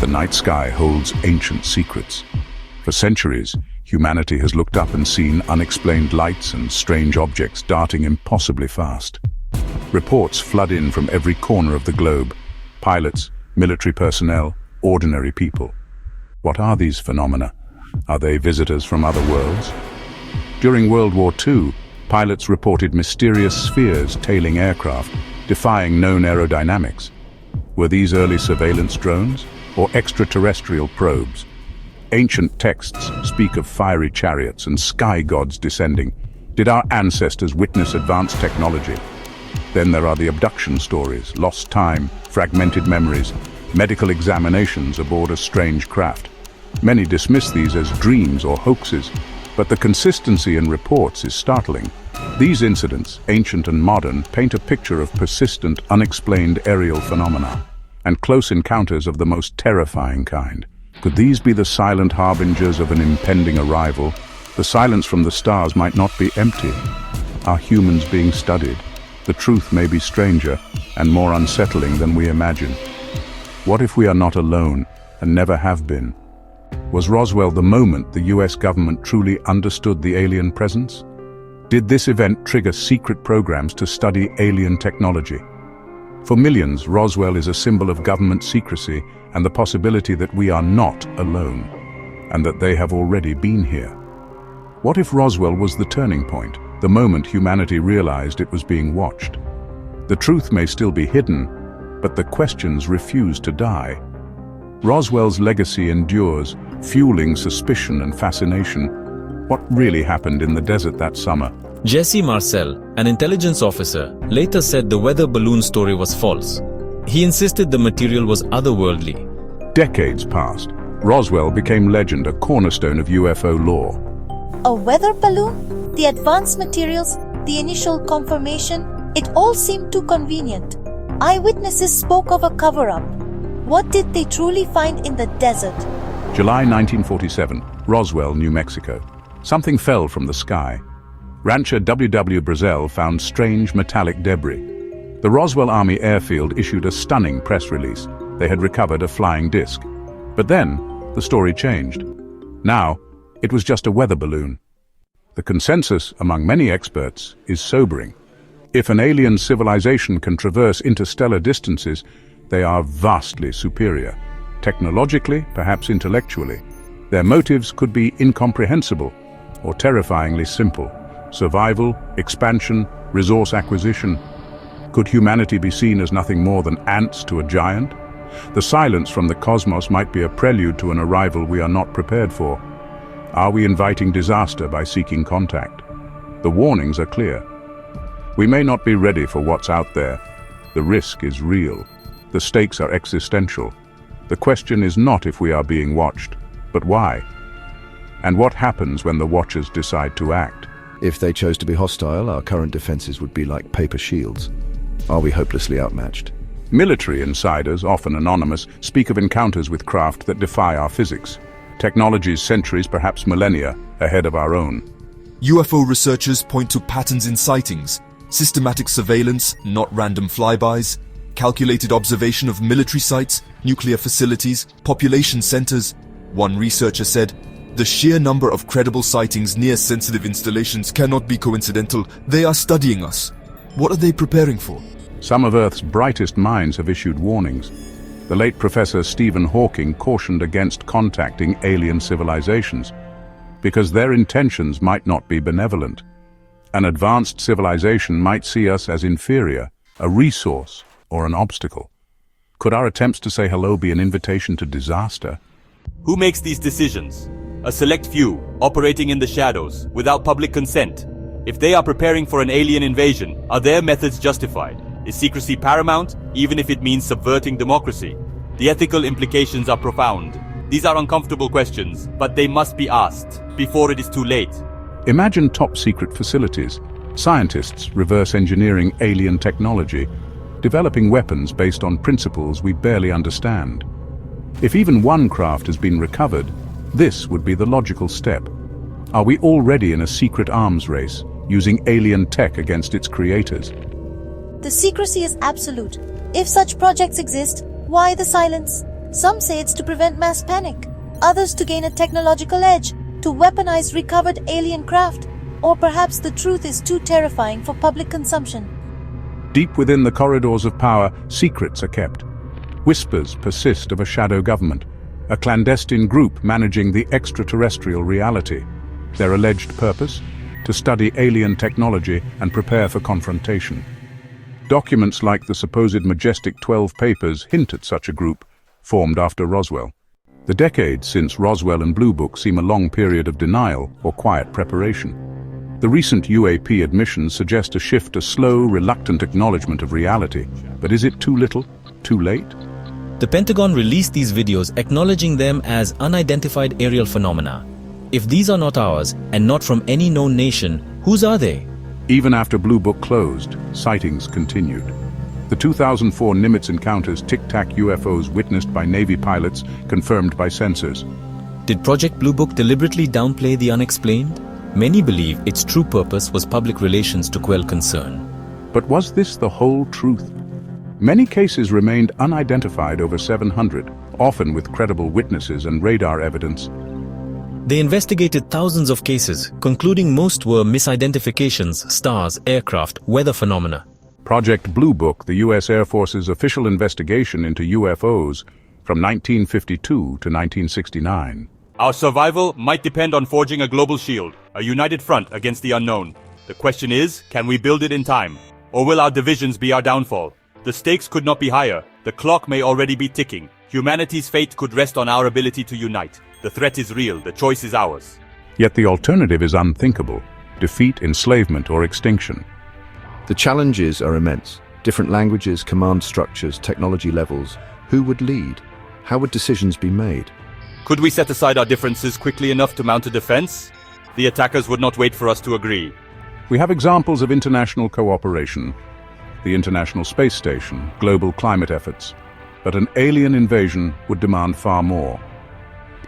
The night sky holds ancient secrets. For centuries, humanity has looked up and seen unexplained lights and strange objects darting impossibly fast. Reports flood in from every corner of the globe. Pilots, military personnel, ordinary people. What are these phenomena? Are they visitors from other worlds? During World War II, pilots reported mysterious spheres tailing aircraft, defying known aerodynamics. Were these early surveillance drones or extraterrestrial probes? Ancient texts speak of fiery chariots and sky gods descending. Did our ancestors witness advanced technology? Then there are the abduction stories, lost time, fragmented memories, medical examinations aboard a strange craft. Many dismiss these as dreams or hoaxes, but the consistency in reports is startling. These incidents, ancient and modern, paint a picture of persistent, unexplained aerial phenomena, and close encounters of the most terrifying kind. Could these be the silent harbingers of an impending arrival? The silence from the stars might not be empty. Are humans being studied? The truth may be stranger and more unsettling than we imagine. What if we are not alone and never have been? Was Roswell the moment the US government truly understood the alien presence? Did this event trigger secret programs to study alien technology? For millions, Roswell is a symbol of government secrecy and the possibility that we are not alone, and that they have already been here. What if Roswell was the turning point, the moment humanity realized it was being watched? The truth may still be hidden, but the questions refuse to die. Roswell's legacy endures, fueling suspicion and fascination. What really happened in the desert that summer? Jesse Marcel, an intelligence officer, later said the weather balloon story was false. He insisted the material was otherworldly. Decades passed. Roswell became legend, a cornerstone of UFO lore. A weather balloon? The advanced materials, the initial confirmation, it all seemed too convenient. Eyewitnesses spoke of a cover-up. What did they truly find in the desert? July 1947, Roswell, New Mexico. Something fell from the sky. Rancher W.W. Brazel found strange metallic debris. The Roswell Army Airfield issued a stunning press release. They had recovered a flying disc. But then, the story changed. Now, it was just a weather balloon. The consensus among many experts is sobering. If an alien civilization can traverse interstellar distances, they are vastly superior. Technologically, perhaps intellectually. Their motives could be incomprehensible or terrifyingly simple. Survival, expansion, resource acquisition. Could humanity be seen as nothing more than ants to a giant? The silence from the cosmos might be a prelude to an arrival we are not prepared for. Are we inviting disaster by seeking contact? The warnings are clear. We may not be ready for what's out there. The risk is real. The stakes are existential. The question is not if we are being watched, but why? And what happens when the watchers decide to act? If they chose to be hostile, our current defenses would be like paper shields. Are we hopelessly outmatched? Military insiders, often anonymous, speak of encounters with craft that defy our physics. Technologies centuries, perhaps millennia, ahead of our own. UFO researchers point to patterns in sightings, systematic surveillance, not random flybys, calculated observation of military sites, nuclear facilities, population centers. One researcher said, "The sheer number of credible sightings near sensitive installations cannot be coincidental. They are studying us. What are they preparing for?" Some of Earth's brightest minds have issued warnings. The late Professor Stephen Hawking cautioned against contacting alien civilizations because their intentions might not be benevolent. An advanced civilization might see us as inferior, a resource, or an obstacle. Could our attempts to say hello be an invitation to disaster? Who makes these decisions? A select few, operating in the shadows, without public consent. If they are preparing for an alien invasion, are their methods justified? Is secrecy paramount, even if it means subverting democracy? The ethical implications are profound. These are uncomfortable questions, but they must be asked before it is too late. Imagine top-secret facilities, scientists reverse engineering alien technology, developing weapons based on principles we barely understand. If even one craft has been recovered, this would be the logical step. Are we already in a secret arms race, using alien tech against its creators? The secrecy is absolute. If such projects exist, why the silence? Some say it's to prevent mass panic, others to gain a technological edge, to weaponize recovered alien craft, or perhaps the truth is too terrifying for public consumption. Deep within the corridors of power, secrets are kept. Whispers persist of a shadow government, a clandestine group managing the extraterrestrial reality. Their alleged purpose? To study alien technology and prepare for confrontation. Documents like the supposed majestic 12 papers hint at such a group, formed after Roswell. The decades since Roswell and Blue Book seem a long period of denial or quiet preparation. The recent UAP admissions suggest a shift, a slow, reluctant acknowledgement of reality. But is it too little? Too late? The Pentagon released these videos acknowledging them as unidentified aerial phenomena. If these are not ours and not from any known nation, whose are they? Even after Blue Book closed, sightings continued. The 2004 Nimitz encounters, tic-tac UFOs witnessed by Navy pilots, confirmed by sensors. Did Project Blue Book deliberately downplay the unexplained? Many believe its true purpose was public relations to quell concern. But was this the whole truth? Many cases remained unidentified, over 700, often with credible witnesses and radar evidence. They investigated thousands of cases, concluding most were misidentifications, stars, aircraft, weather phenomena. Project Blue Book, the U.S. Air Force's official investigation into UFOs from 1952 to 1969. Our survival might depend on forging a global shield, a united front against the unknown. The question is, can we build it in time? Or will our divisions be our downfall? The stakes could not be higher. The clock may already be ticking. Humanity's fate could rest on our ability to unite. The threat is real. The choice is ours. Yet the alternative is unthinkable: defeat, enslavement, or extinction. The challenges are immense. Different languages, command structures, technology levels. Who would lead? How would decisions be made? Could we set aside our differences quickly enough to mount a defense? The attackers would not wait for us to agree. We have examples of international cooperation, the International Space Station, global climate efforts. But an alien invasion would demand far more.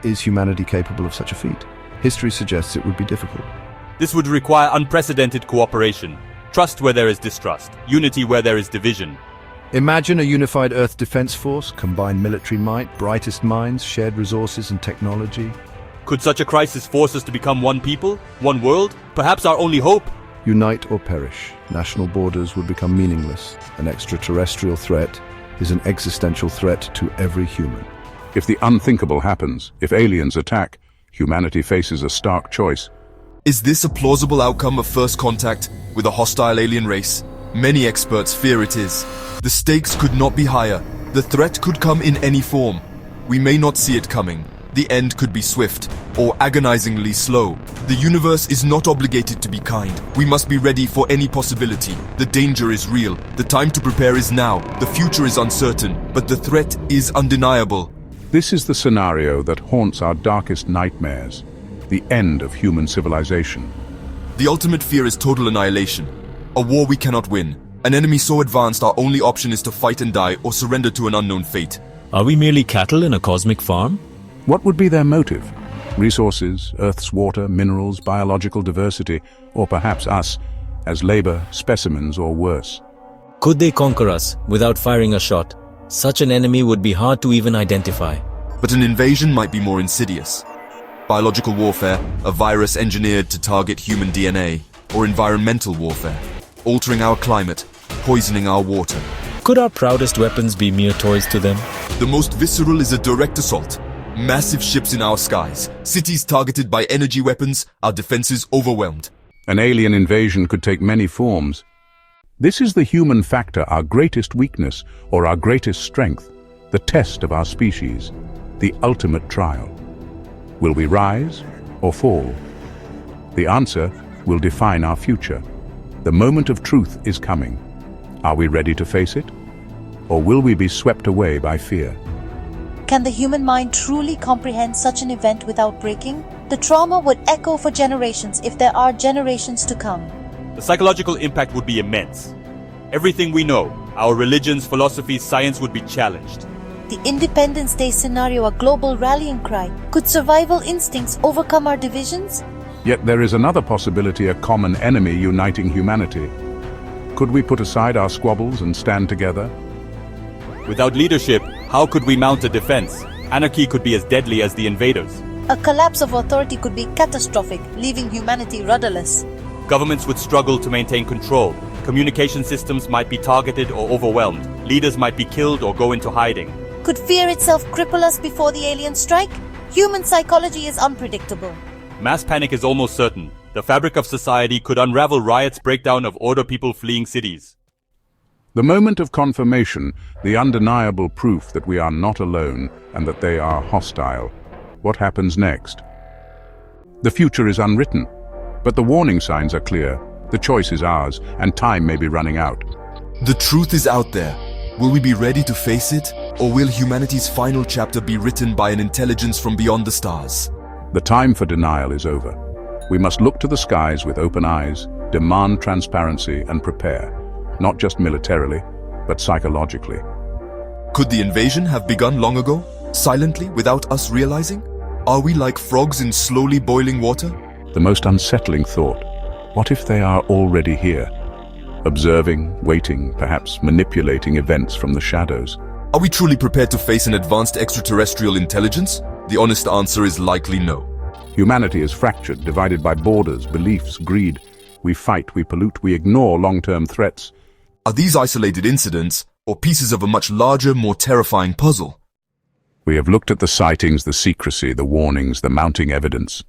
Is humanity capable of such a feat? History suggests it would be difficult. This would require unprecedented cooperation. Trust where there is distrust. Unity where there is division. Imagine a unified Earth Defense Force, combined military might, brightest minds, shared resources and technology. Could such a crisis force us to become one people, one world? Perhaps our only hope? Unite or perish. National borders would become meaningless. An extraterrestrial threat is an existential threat to every human. If the unthinkable happens, if aliens attack, humanity faces a stark choice. Is this a plausible outcome of first contact with a hostile alien race? Many experts fear it is. The stakes could not be higher. The threat could come in any form. We may not see it coming. The end could be swift or agonizingly slow. The universe is not obligated to be kind. We must be ready for any possibility. The danger is real. The time to prepare is now. The future is uncertain, but the threat is undeniable. This is the scenario that haunts our darkest nightmares, the end of human civilization. The ultimate fear is total annihilation. A war we cannot win. An enemy so advanced our only option is to fight and die or surrender to an unknown fate. Are we merely cattle in a cosmic farm? What would be their motive? Resources, Earth's water, minerals, biological diversity, or perhaps us, as labor, specimens, or worse? Could they conquer us without firing a shot? Such an enemy would be hard to even identify. But an invasion might be more insidious. Biological warfare, a virus engineered to target human DNA, or environmental warfare, altering our climate, poisoning our water. Could our proudest weapons be mere toys to them? The most visceral is a direct assault. Massive ships in our skies, cities targeted by energy weapons, our defenses overwhelmed. An alien invasion could take many forms. This is the human factor, our greatest weakness or our greatest strength, the test of our species, the ultimate trial. Will we rise or fall? The answer will define our future. The moment of truth is coming. Are we ready to face it? Or will we be swept away by fear? Can the human mind truly comprehend such an event without breaking? The trauma would echo for generations if there are generations to come. The psychological impact would be immense. Everything we know, our religions, philosophies, science would be challenged. The Independence Day scenario, a global rallying cry. Could survival instincts overcome our divisions? Yet there is another possibility, a common enemy uniting humanity. Could we put aside our squabbles and stand together? Without leadership, How could we mount a defense? Anarchy could be as deadly as the invaders. A collapse of authority could be catastrophic, leaving humanity rudderless. Governments would struggle to maintain control. Communication systems might be targeted or overwhelmed. Leaders might be killed or go into hiding. Could fear itself cripple us before the aliens strike? Human psychology is unpredictable. Mass panic is almost certain. The fabric of society could unravel riots, breakdown of order, people fleeing cities. The moment of confirmation, the undeniable proof that we are not alone and that they are hostile. What happens next? The future is unwritten, but the warning signs are clear. The choice is ours, and time may be running out. The truth is out there. Will we be ready to face it? Or will humanity's final chapter be written by an intelligence from beyond the stars? The time for denial is over. We must look to the skies with open eyes, demand transparency, and prepare, not just militarily, but psychologically. Could the invasion have begun long ago, silently, without us realizing? Are we like frogs in slowly boiling water? The most unsettling thought, what if they are already here? Observing, waiting, perhaps manipulating events from the shadows. Are we truly prepared to face an advanced extraterrestrial intelligence? The honest answer is likely no. Humanity is fractured, divided by borders, beliefs, greed. We fight, we pollute, we ignore long-term threats. Are these isolated incidents, or pieces of a much larger, more terrifying puzzle? We have looked at the sightings, the secrecy, the warnings, the mounting evidence.